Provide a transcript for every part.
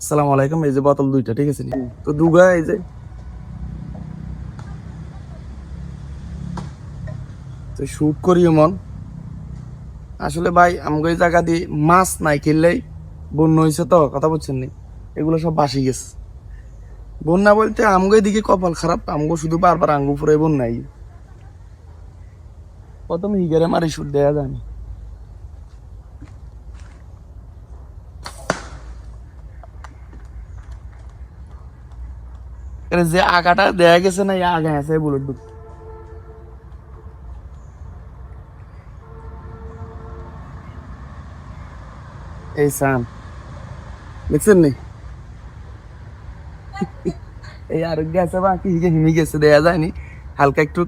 আসসালামু আলাইকুম। এই যে বোতল দুইটা, ঠিক আছে নি? তো দুগা এই যে তো শুট করি এমন। আসলে ভাই আমগো এই জায়গা দিয়ে মাছ নাই কিনলেই বন্যা হয়েছে, তো কথা বলছেন নি, এগুলো সব বাসি গেছে। বন্যা বলতে আমগো এদিকে কপাল খারাপ, আমগো শুধু বারবার আঙ্গু ফুরে বন্যাই। প্রথমে হিগারে মারি শুট দেয়া যায় না। এর যে আগাটা দেয়া গেছে না, এই আগা আছে বুলেট ডুব। এই সান দেখছেন নি, এই আর গেছে বা কি হিমে গেছে, দেয়া যায়নি হালকা একটু।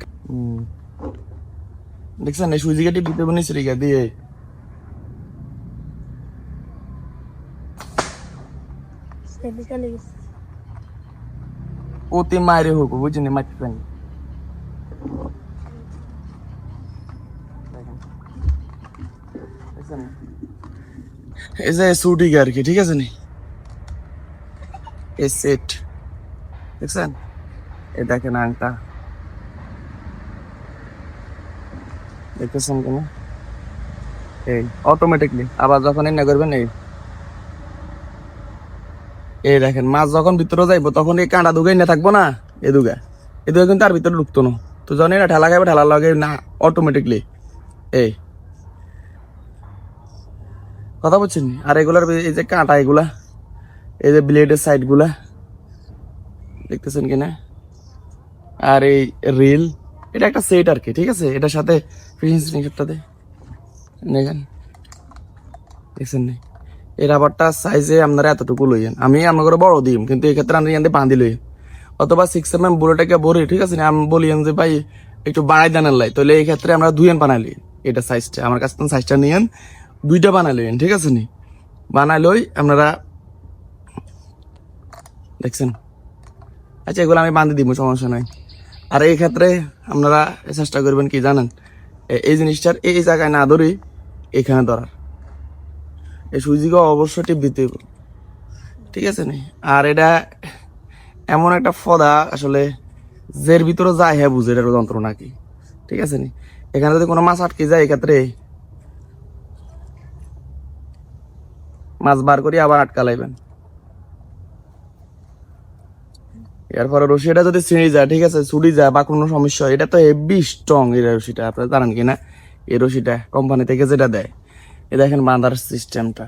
দেখছেন এই সুইজি কাটি ভিতরে বনিস রিগা দিয়ে অতি মায়ের হোক, বুঝছেন মাটি পানি। এই যে সুটি আর কি, ঠিক আছে নি, এই সেট দেখছেন, এই দেখেন আংটা দেখতেছেন কেন, এই অটোমেটিকলি আবার যখন এনে করবেন এই এই দেখেন মাছ যখন ভিতরে যাইবো তখন এই কাঁটা দুগাই না থাকবো না, এ দুগা কিন্তু তার ভিতরে ঢুকতো না। তো যখন এটা ঠেলা খাবে, ঠেলা লাগে না অটোমেটিকলি এই কথা বলছেন। আর এগুলার এই যে কাঁটা, এগুলা এই যে ব্লেডের সাইড গুলা দেখতেছেন কিনা, আর এই রিল, এটা একটা সেট আর কি, ঠিক আছে। এটার সাথে ফিশিং স্টিংটাতে দেখেন, দেখছেন নি, এই রাবারটা সাইজে আপনারা এতটুকু লইয়েন, আমি আপনার বড় দিম, কিন্তু এই ক্ষেত্রে আমি বাঁধি লই। অথবা 6mm বুলেটাকে ভরে, ঠিক আছে, আমি বলিয়েন যে ভাই একটু বাড়াই দেন লাই, তাহলে এই ক্ষেত্রে আমরা 2 বানাইলি, এটা সাইজটা আমার কাছ থেকে সাইজটা নিয়েন, 2টা বানাই লইন, ঠিক আছে নি, বানাই লই আপনারা দেখছেন। আচ্ছা এগুলো আমি বাঁধি দিব, সমস্যা নাই। আর এই ক্ষেত্রে আপনারা চেষ্টা করবেন কি জানেন, এই জিনিসটার এই জায়গায় না ধরি, এখানে ধরার, এই সুইজিকে অবশ্যই টিপ দিতে হবে, ঠিক আছে নি। আর এটা এমন একটা ফদা আসলে, জের ভিতরে যায় হ্যাঁ বুঝে এটার যন্ত্রণা কি, ঠিক আছে নি। এখানে যদি কোনো মাছ আটকে যায়, এক্ষেত্রে মাছ বার করি আবার আটকা লাইবেন। এরপরে রশিটা যদি ছিঁড়ে যায়, ঠিক আছে, ছুটি যায় বা কোনো সমস্যা হয়, এটা তো হেভি স্ট্রং এই রশিটা, আপনারা জানেন কিনা। এই রশিটা কোম্পানি থেকে যেটা দেয়, এ দেখেন বাঁধার সিস্টেমটা।